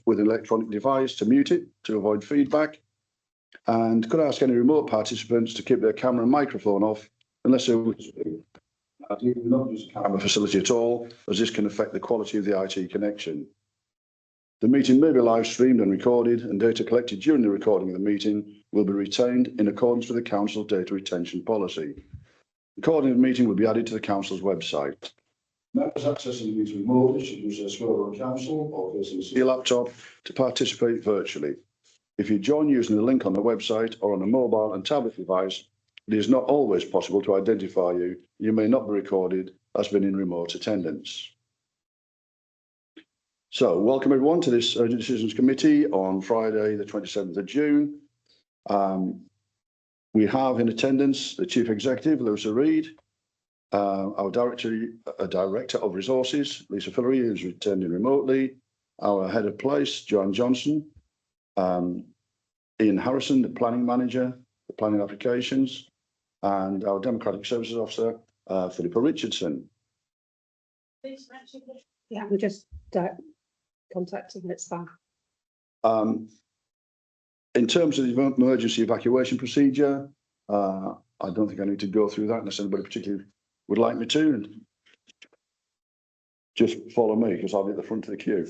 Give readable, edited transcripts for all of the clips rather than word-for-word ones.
with an electronic device to mute it to avoid feedback. And could I ask any remote participants to keep their camera and microphone off unless they wish to speak? Do not use a camera facility at all, as this can affect the quality of the IT connection. The meeting may be live streamed and recorded, and data collected during the recording of the meeting will be retained in accordance with the Council data retention policy. Recording of the meeting will be added to the Council's website. Members accessing the meeting remotely should use their Swearon Council or VCC laptop to participate virtually. If you join using the link on the website or on a mobile and tablet device, it is not always possible to identify you. You may not be recorded as being in remote attendance. So, welcome everyone to this Urgent Decisions Committee on Friday, the 27th of June. We have in attendance the Chief Executive, Lewis Reid, our Director of Resources, Lisa Fillery, who's attending remotely, our Head of Place, Joanne Johnson, Ian Harrison, the Planning Manager, the Planning Applications, and our Democratic Services Officer, Philippa Richardson. Yeah, we just contacting it's fine. In terms of the emergency evacuation procedure, I don't think I need to go through that unless anybody particularly would like me to. And just follow me because I'll be at the front of the queue.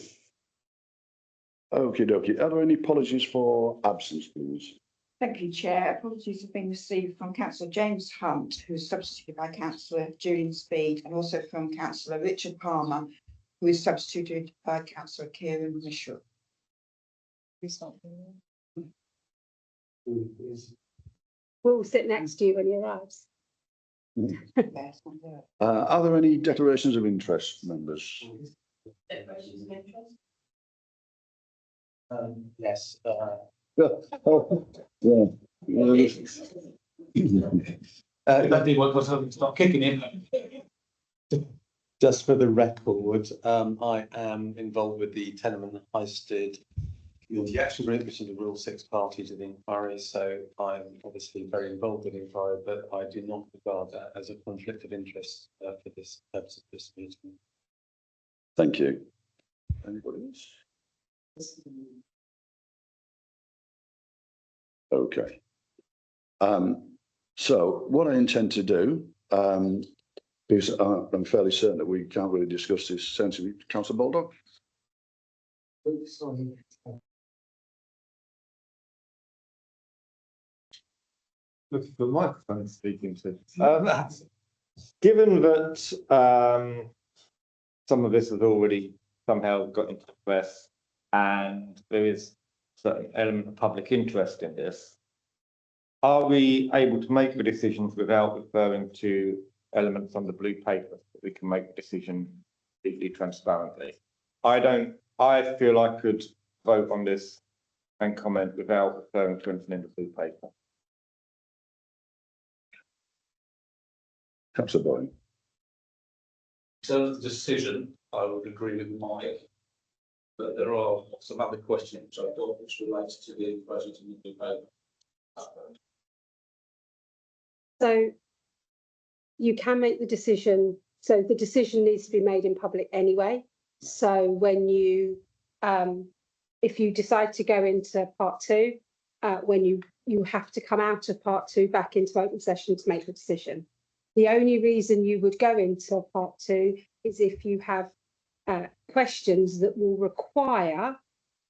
Okie dokie. Are there any apologies for absence, please? Thank you, Chair. Apologies have been received from Councillor James Hunt, who is substituted by Councillor Julian Speed, and also from Councillor Richard Palmer, who is substituted by Councillor Kieran Mitchell. We'll sit next to you when he arrives. Are there any declarations of interest, members? Declarations of interest? Yes. Start kicking in. Just for the record, I am involved with the Tenement Heisted Community Action Group, which is the Rule 6 party to the inquiry. So I'm obviously very involved with the inquiry, but I do not regard that as a conflict of interest for this purpose of this meeting. Thank you. Anybody else? Okay. So what I intend to do, because I'm fairly certain that we can't really discuss this sensibly. Councillor Baldock? Sorry. Look at the microphone speaking to. Given that some of this has already somehow got into the press and there is a certain element of public interest in this, are we able to make the decisions without referring to elements on the blue paper that we can make a decision completely transparently? I feel I could vote on this and comment without referring to anything in the blue paper. Councillor Boyne. So the decision, I would agree with Mike, but there are some other questions I thought which relates to the presence in the blue paper. So you can make the decision. So the decision needs to be made in public anyway. So when you, if you decide to go into part 2, when you have to come out of part 2 back into open session to make the decision. The only reason you would go into part 2 is if you have questions that will require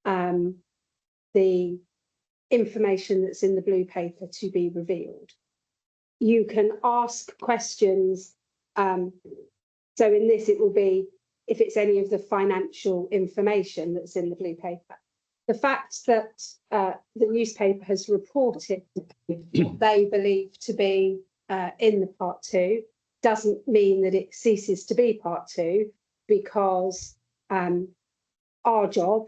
the information that's in the blue paper to be revealed. You can ask questions. So in this, it will be if it's any of the financial information that's in the blue paper. The fact that the newspaper has reported what they believe to be in the part 2 doesn't mean that it ceases to be part 2, because our job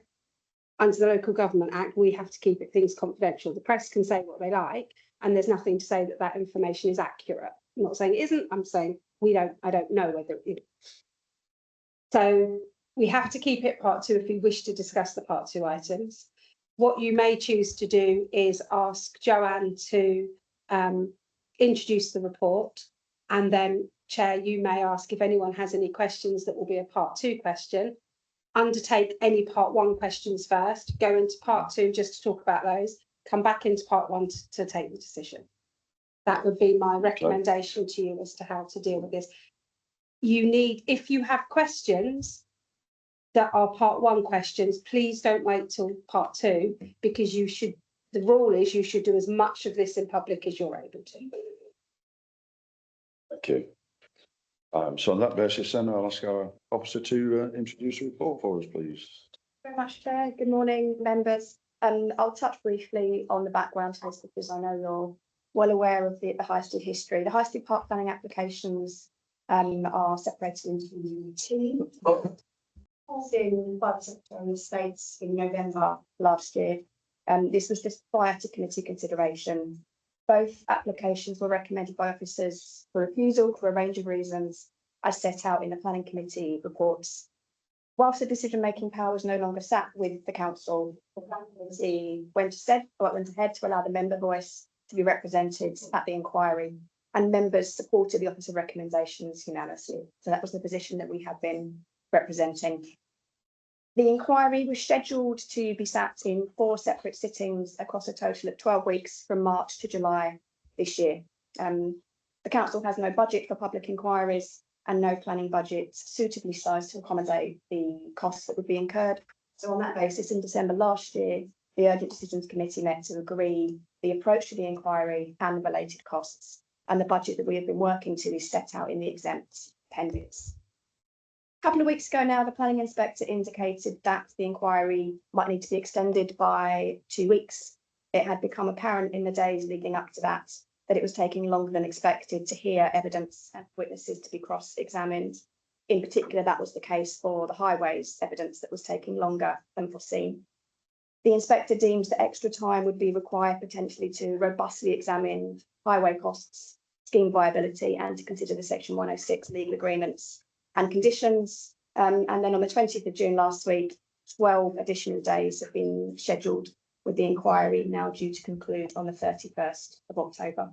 under the Local Government Act, we have to keep things confidential. The press can say what they like, and there's nothing to say that that information is accurate. I'm not saying it isn't, I'm saying I don't know whether it is. So we have to keep it part 2 if we wish to discuss the part 2 items. What you may choose to do is ask Joanne to introduce the report, and then, Chair, you may ask if anyone has any questions that will be a part 2 question. undertake any part one questions first, go into part two just to talk about those, come back into part one to take the decision. That would be my recommendation to you as to how to deal with this. You need, if you have questions that are part one questions, please don't wait till part two, because you should, the rule is you should do as much of this in public as you're able to. Thank you. So on that basis, then I'll ask our officer to introduce a report for us, please. Very much, Chair. Good morning, members. I'll touch briefly on the background to this because I know you're well aware of the High Street history. The High Street Park planning applications are separated into two. In by the Secretary of State in November last year. This was just prior to committee consideration. Both applications were recommended by officers for refusal for a range of reasons, as set out in the planning committee reports. Whilst the decision-making power was no longer sat with the council, the planning committee went ahead to allow the member voice to be represented at the inquiry, and members supported the officer recommendations unanimously. So that was the position that we have been representing. The inquiry was scheduled to be sat in 4 separate sittings across a total of 12 weeks from March to July this year. The council has no budget for public inquiries and no planning budget suitably sized to accommodate the costs that would be incurred. So on that basis, in December last year, the Urgent Decisions Committee met to agree the approach to the inquiry and the related costs, and the budget that we have been working to is set out in the exempt appendix. A couple of weeks ago now, the planning inspector indicated that the inquiry might need to be extended by 2 weeks. It had become apparent in the days leading up to that it was taking longer than expected to hear evidence and witnesses to be cross-examined. In particular, that was the case for the highways evidence that was taking longer than foreseen. The inspector deems that extra time would be required potentially to robustly examine highway costs, scheme viability, and to consider the Section 106 legal agreements and conditions. And then on the 20th of June last week, 12 additional days have been scheduled, with the inquiry now due to conclude on the 31st of October.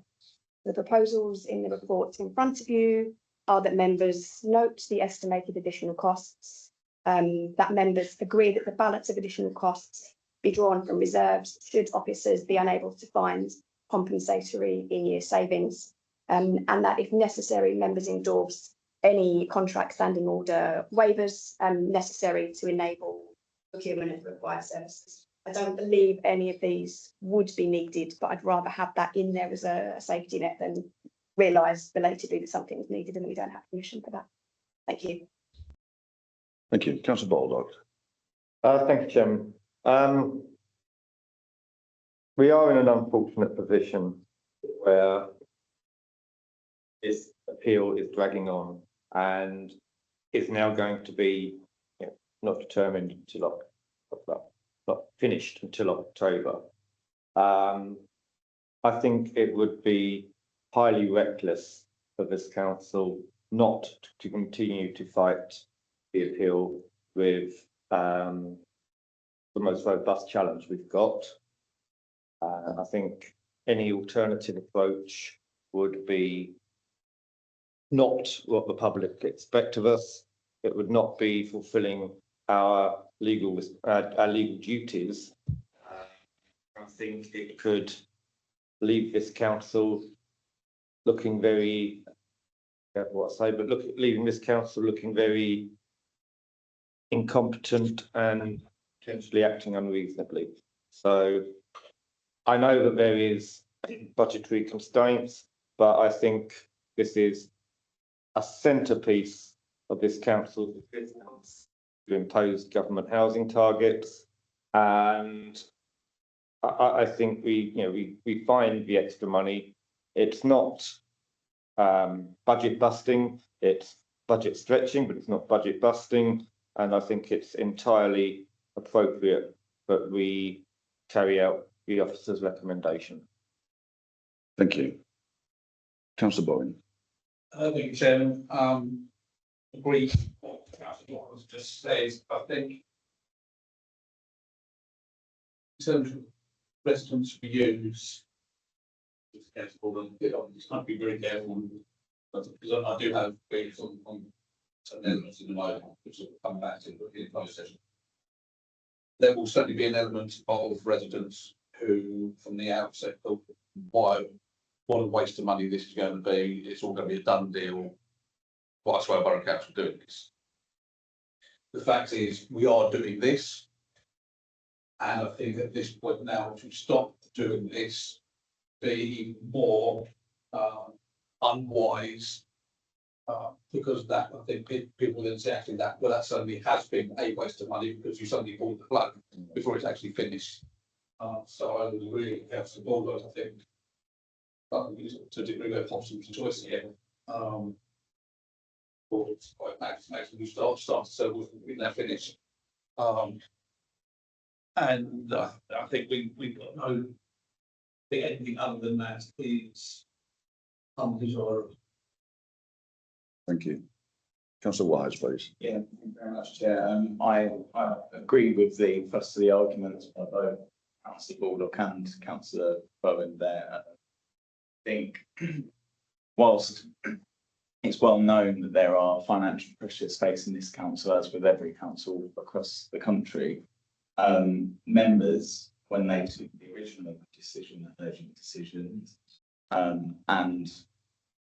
The proposals in the report in front of you are that members note the estimated additional costs, that members agree that the balance of additional costs be drawn from reserves should officers be unable to find compensatory in-year savings, and that if necessary, members endorse any contract standing order waivers necessary to enable procurement of required services. I don't believe any of these would be needed, but I'd rather have that in there as a safety net than realise belatedly that something is needed and we don't have permission for that. Thank you. Thank you. Councillor Baldock. Thank you, Chairman. We are in an unfortunate position where this appeal is dragging on and is now going to be not determined until not finished until October. I think it would be highly reckless for this council not to continue to fight the appeal with the most robust challenge we've got. I think any alternative approach would be not what the public expect of us. It would not be fulfilling our legal duties. I think it could leave this council looking very, leaving this council looking very incompetent and potentially acting unreasonably. So I know that there is budgetary constraints, but I think this is a centrepiece of this council's business to impose government housing targets, and I think we find the extra money. It's not budget busting, it's budget stretching, but it's not budget busting, and I think it's entirely appropriate that we carry out the officer's recommendation. Thank you. Councillor Bowen. Thank you, Chairman. Agree with what was just said. I think in terms of residence reuse, it's careful and I'd be very careful because I do have feelings on certain elements in the moment, which will come back to in closed session. There will certainly be an element of residents who, from the outset, thought, why, what a waste of money this is going to be. It's all going to be a done deal. Why is Borough Council doing this? The fact is, we are doing this. And I think at this point now, to stop doing this, be more unwise. Because that, I think people then say actually that, well, that certainly has been a waste of money because you suddenly pulled the plug before it's actually finished. So I would really have to board, I think, to a degree where Hobson's choice here. Or it's quite maximum start to say, well, we're now finished. And I think we've got no, I think anything other than that is undesirable. Thank you. Councillor Wise, please. Yeah, thank you very much, Chair. I agree with the first of the arguments by both Councillor Baldock and Councillor Bowen there. I think whilst it's well known that there are financial pressures facing this council, as with every council across the country, members, when they took the original decision, urgent decisions, and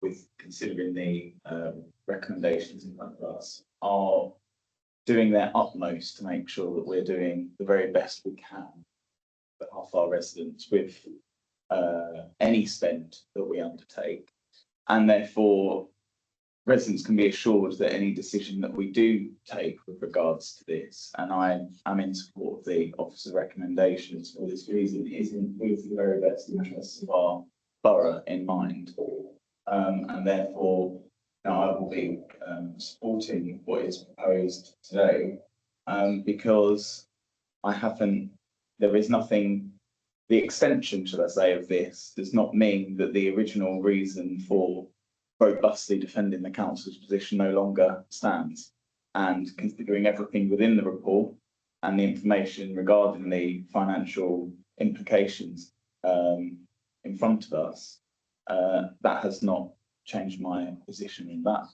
with considering the recommendations in front of us, are doing their utmost to make sure that we're doing the very best we can on behalf of our residents with any spend that we undertake. And therefore, residents can be assured that any decision that we do take with regards to this, and I am in support of the officer's recommendations for this reason, is with the very best interests of our borough in mind. And therefore, I will be supporting what is proposed today, because there is nothing, the extension, should I say, of this does not mean that the original reason for robustly defending the council's position no longer stands. And considering everything within the report and the information regarding the financial implications in front of us, that has not changed my position in that,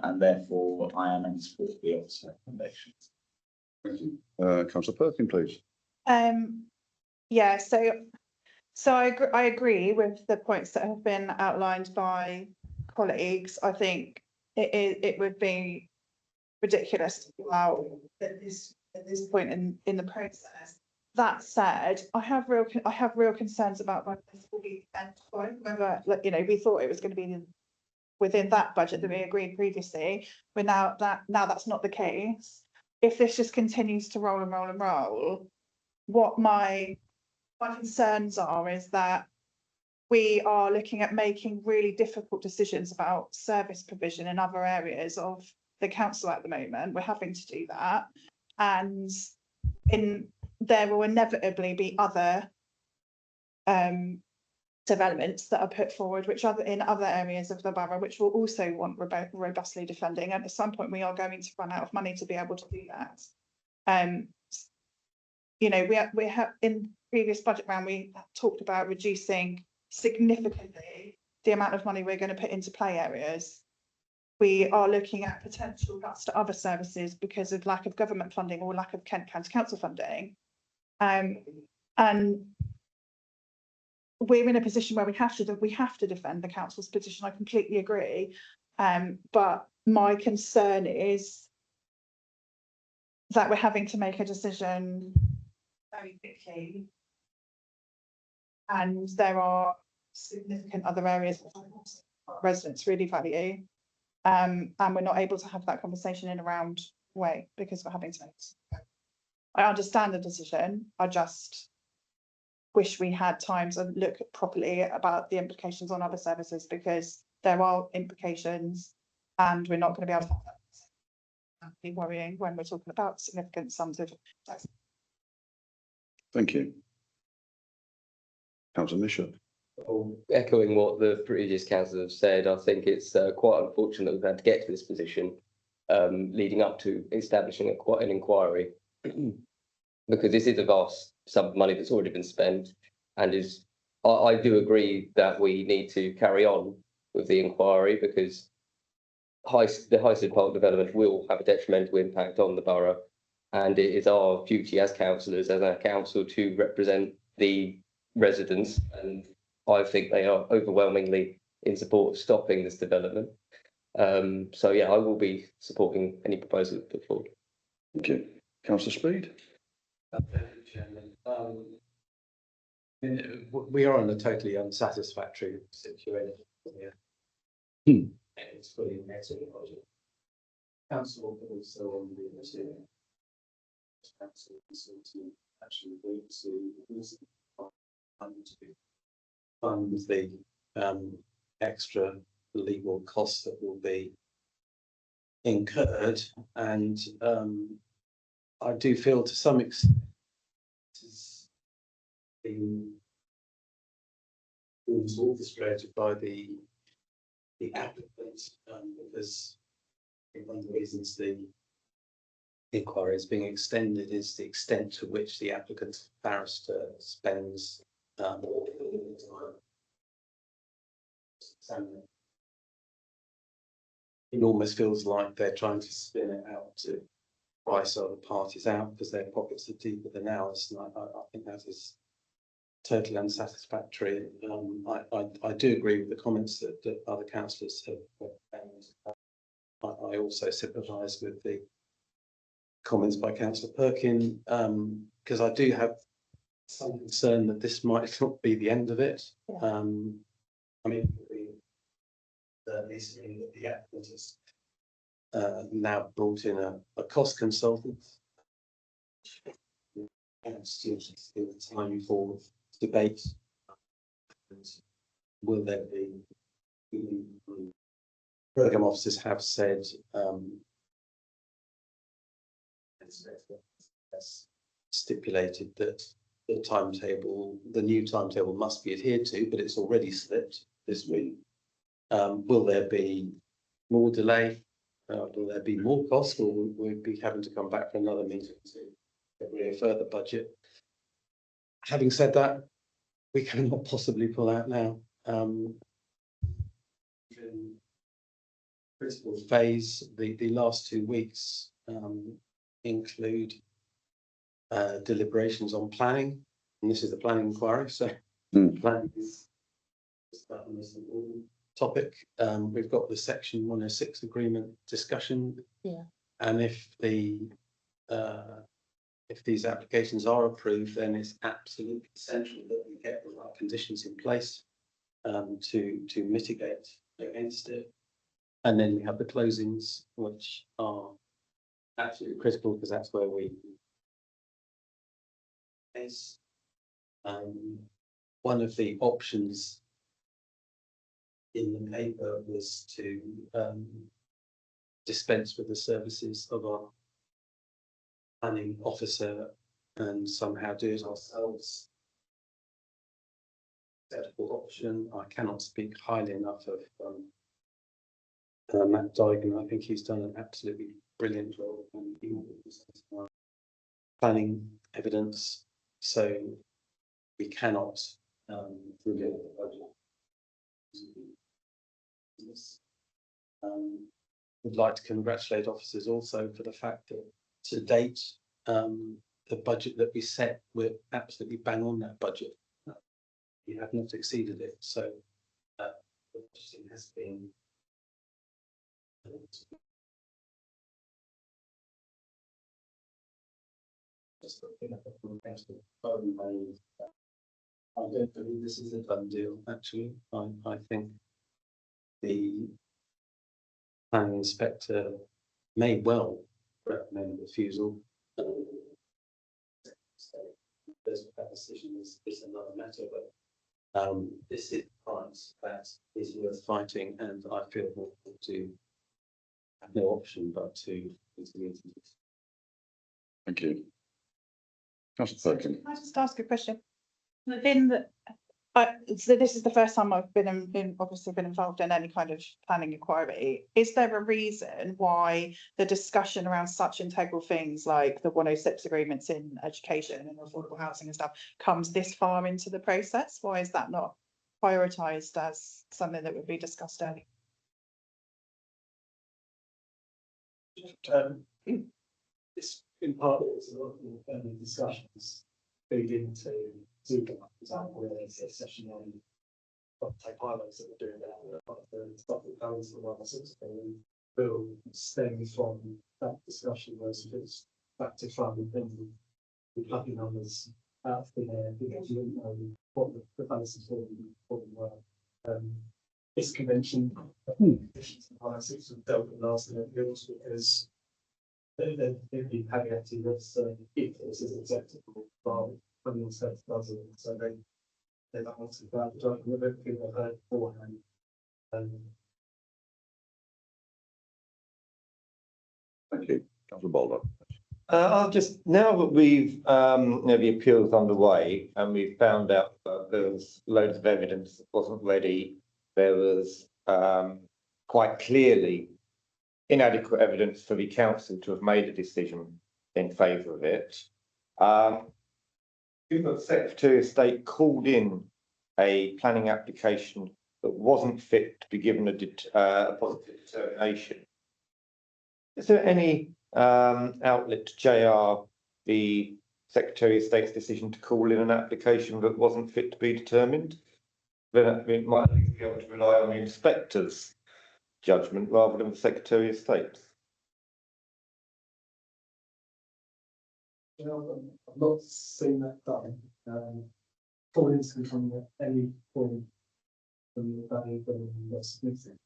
and therefore I am in support of the officer's recommendations. Thank you. Councillor Perkin, please. Yeah, so I agree with the points that have been outlined by colleagues. I think it would be ridiculous to allow at this point in the process. That said, I have real concerns about whether this will be whether, like, we thought it was going to be within that budget that we agreed previously, but now that's not the case. If this just continues to roll and roll and roll, what my concerns are is that we are looking at making really difficult decisions about service provision in other areas of the council at the moment. We're having to do that, and there will inevitably be other developments that are put forward, which are in other areas of the borough, which will also want robustly defending. And at some point, we are going to run out of money to be able to do that. We have in previous budget round, we talked about reducing significantly the amount of money we're going to put into play areas. We are looking at potential cuts to other services because of lack of government funding or lack of Kent County Council funding. And we're in a position where we have to defend the council's position. I completely agree. But my concern is that we're having to make a decision very quickly. And there are significant other areas that residents really value. And we're not able to have that conversation in a round way because we're having to make. I understand the decision. I just wish we had time to look properly about the implications on other services, because there are implications, and we're not going to be able to have that. Be worrying when we're talking about significant sums of tax. Thank you. Councillor Bishop. Echoing what the previous councillors have said, I think it's quite unfortunate we've had to get to this position, leading up to establishing an inquiry, because this is a vast sum of money that's already been spent, and I do agree that we need to carry on with the inquiry, because the Highstead Park development will have a detrimental impact on the borough. And it is our duty as councillors, as a council, to represent the residents. And I think they are overwhelmingly in support of stopping this development. So yeah, I will be supporting any proposal put forward. Thank you. Councillor Speed? We are in a totally unsatisfactory situation here. It's fully met in the budget. Council also on the material. Council to actually agree to fund the extra legal costs that will be incurred, and I do feel to some extent it's been orchestrated by the applicant, because one of the reasons the inquiry is being extended is the extent to which the applicant barrister spends time. It almost feels like they're trying to spin it out to price other parties out because their pockets are deeper than ours, and I think that is totally unsatisfactory. I do agree with the comments that other councillors have made. I also sympathise with the comments by Councillor Perkin, because I do have some concern that this might not be the end of it. Yeah. I mean, the applicant has now brought in a cost consultant, and still time for debate. And will there be? Programme officers have said stipulated that the new timetable must be adhered to, but it's already slipped this week. Will there be more delay? Will there be more costs? Or will we be having to come back for another meeting to agree a further budget? Having said that, we cannot possibly pull out now. Critical phase, the last 2 weeks include deliberations on planning, and this is the planning inquiry, so planning is that most important topic. We've got the section 106 agreement discussion, and if these applications are approved, then it's absolutely essential that we get the right conditions in place to mitigate against it. And then we have the closings, which are absolutely critical because that's where we is. One of the options in the paper was to dispense with the services of our planning officer and somehow do it ourselves. Acceptable option. I cannot speak highly enough of Matt Dygan. I think he's done an absolutely brilliant job on planning evidence, so we cannot reveal the budget. Would like to congratulate officers also for the fact that to date the budget that we set, we're absolutely bang on that budget. We have not exceeded it, so the budgeting has been just looking at the phone. I don't believe this is a done deal, actually. I think the planning inspector may well recommend refusal. That decision is another matter, but this is a price that is worth fighting, and I feel to have no option but to continue to do this. Thank you. Councillor Perkin. Can I just ask a question? So this is the first time I've obviously been involved in any kind of planning inquiry. Is there a reason why the discussion around such integral things like the 106 agreements in education and affordable housing and stuff comes this far into the process? Why is that not prioritised as something that would be discussed early? This in part is a lot of discussions feed into for example, where there's a session on take highlights that we're doing now, the stuff that goes and other sorts of thing will stem from that discussion versus it's back to fun and the plugging numbers out of the air because you don't know what the balances for them were. This convention, highlights have dealt with last minute bills because they've been caveated that if this is acceptable, but when the state doesn't, so they've answered that, with everything they've heard beforehand. Thank you. Councillor Boulder. I'll just, now that we've, the appeal's underway and we've found out that there was loads of evidence that wasn't ready, there was quite clearly inadequate evidence for the council to have made a decision in favour of it. The Secretary of State called in a planning application that wasn't fit to be given a positive determination. Is there any outlet to JR the Secretary of State's decision to call in an application that wasn't fit to be determined? Then we might be able to rely on the inspector's judgment rather than the Secretary of State's. I've not seen that done. For instance, from any point from the value when you're submitting,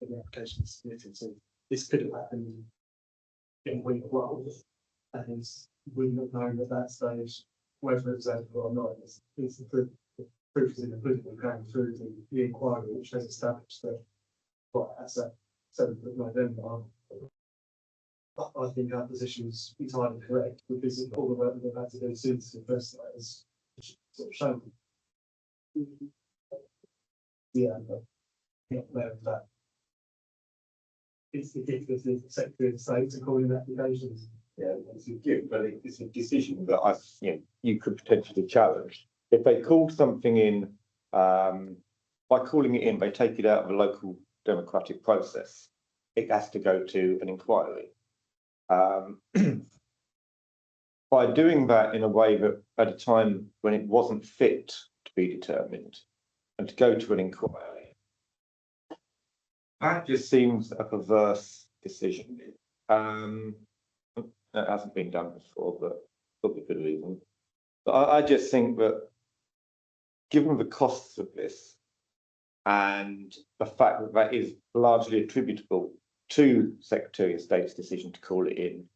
the application is submitted. So this could have happened in week 1, and we not known at that stage whether it was adequate or not. It's the proof is in the pudding. We're going through the inquiry, which has established that as at 7th of November. I think our position is entirely correct because of all the work that they've had to do since the first has sort of shown. Yeah, but not aware of that. It's ridiculous if the Secretary of State to call in applications. Yeah, it's a gift, but it's a decision that you could potentially challenge. If they call something in, by calling it in, they take it out of a local democratic process. It has to go to an inquiry. By doing that in a way that at a time when it wasn't fit to be determined and to go to an inquiry, that just seems a perverse decision. That hasn't been done before, but probably good reason. But I just think that given the costs of this and the fact that that is largely attributable to Secretary of State's decision to call it in,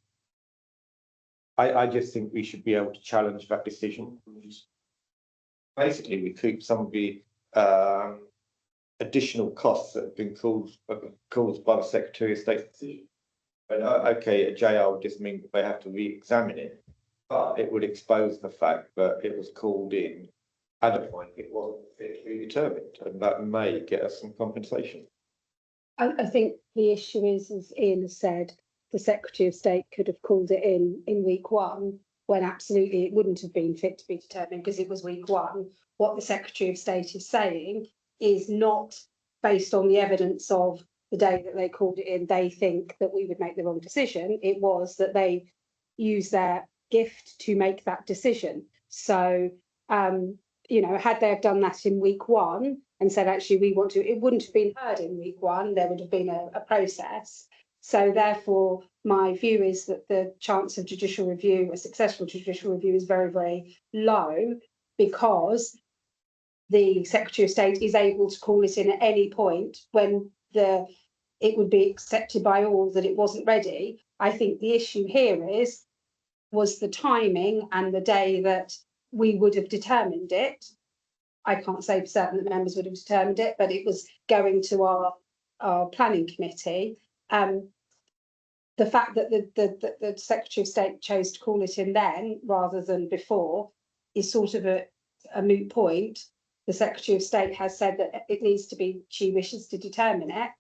I just think we should be able to challenge that decision. Basically, recoup some of the additional costs that have been caused by the Secretary of State's decision. And okay, a JR would just mean that they have to re-examine it, but it would expose the fact that it was called in at a point it wasn't fit to be determined, and that may get us some compensation. I think the issue is, as Ian has said, the Secretary of State could have called it in week 1 when absolutely it wouldn't have been fit to be determined because it was week 1. What the Secretary of State is saying is not based on the evidence of the day that they called it in. They think that we would make the wrong decision. It was that they used their gift to make that decision. So, had they have done that in week 1 and said, actually, we want to, it wouldn't have been heard in week 1. There would have been a process. So therefore, my view is that the chance of judicial review, a successful judicial review, is very, very low because the Secretary of State is able to call it in at any point when it would be accepted by all that it wasn't ready. I think the issue here was the timing and the day that we would have determined it. I can't say for certain that the members would have determined it, but it was going to our planning committee. The fact that the Secretary of State chose to call it in then rather than before is sort of a moot point. The Secretary of State has said that it needs to be, she wishes to determine it.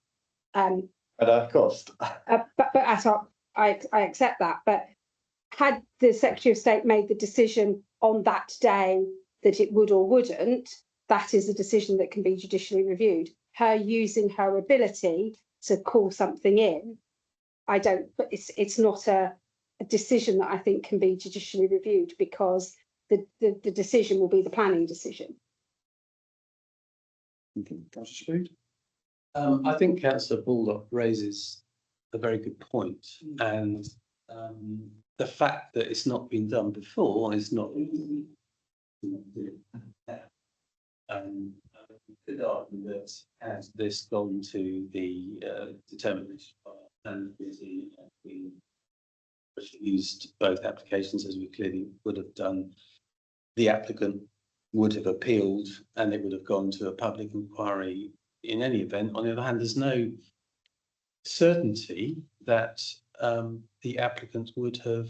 At our cost. But I accept that. But had the Secretary of State made the decision on that day that it would or wouldn't, that is a decision that can be judicially reviewed. Her using her ability to call something in, I don't, but it's not a decision that I think can be judicially reviewed because the decision will be the planning decision. Thank you. Councillor Speed? I think councillor Baldock raises a very good point, and the fact that it's not been done before is not. Could argue that had this gone to the determination and we used both applications as we clearly would have done, the applicant would have appealed and it would have gone to a public inquiry in any event. On the other hand, there's no certainty that the applicant would have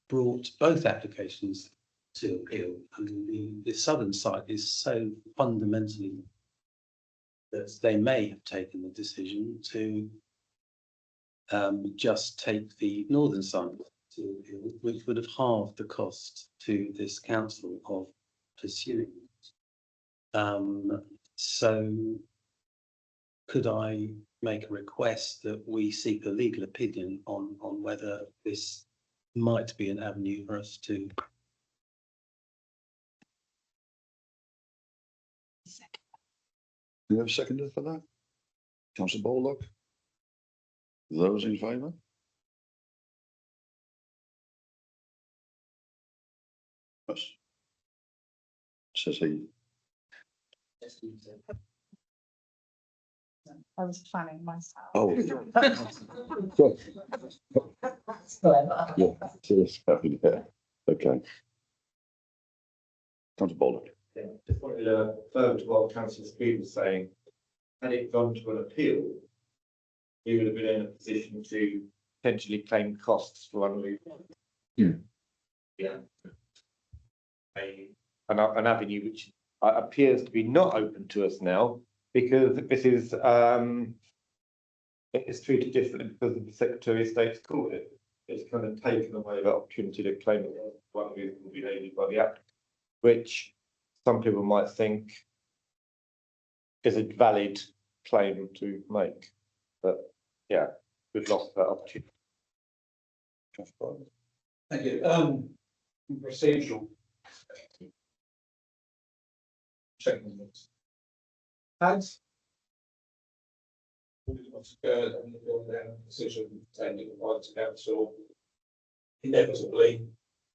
brought both applications to appeal. I mean, the southern site is so fundamentally that they may have taken the decision to just take the northern site to appeal, which would have halved the cost to this council of pursuing it. So could I make a request that we seek a legal opinion on whether this might be an avenue for us to? Do you have a seconder for that? Councillor Baldock? Those in favour? Yes. Says he. I was planning myself. Oh. Yeah, serious, yeah, okay. Councillor Baldock. Yeah, just wanted to further to what councillor Speed was saying. Had it gone to an appeal, we would have been in a position to potentially claim costs for unreasonable. Yeah. An avenue which appears to be not open to us now, because this is it is treated differently because of the Secretary of State's called it. It's kind of taken away the opportunity to claim it as unreasonable behaviour by the applicant, which some people might think is a valid claim to make, but yeah, we've lost that opportunity. Thank you. Procedural. Checking this. Has what's occurred and the decision taken by the council, inevitably,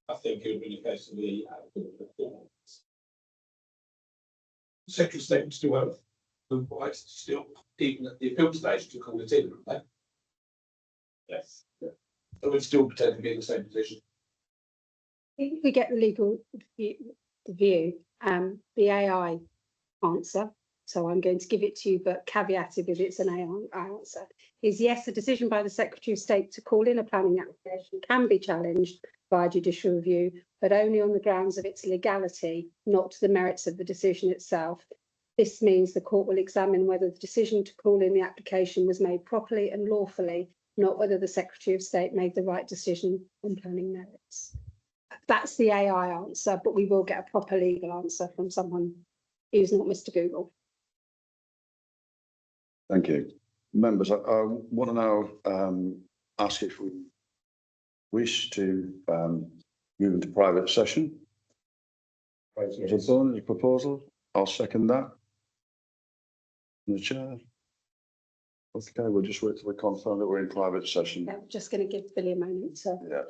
I think it would be the case of the Secretary of State would still have the right to still, even at the appeal stage, to call it in, right? Yes. Yeah. It would still potentially be in the same position. If we get the legal view, the AI answer, so I'm going to give it to you, but caveated with it's an AI answer, is yes, a decision by the Secretary of State to call in a planning application can be challenged by judicial review, but only on the grounds of its legality, not the merits of the decision itself. This means the court will examine whether the decision to call in the application was made properly and lawfully, not whether the Secretary of State made the right decision on planning merits. That's the AI answer, but we will get a proper legal answer from someone who's not Mr. Google. Thank you. Members, I want to now ask if we wish to move into private session. Councillor Thorne, your proposal, I'll second that. The chair. Okay, we'll just wait till we confirm that we're in private session. Yeah, I'm just going to give Billy a moment to. Yeah.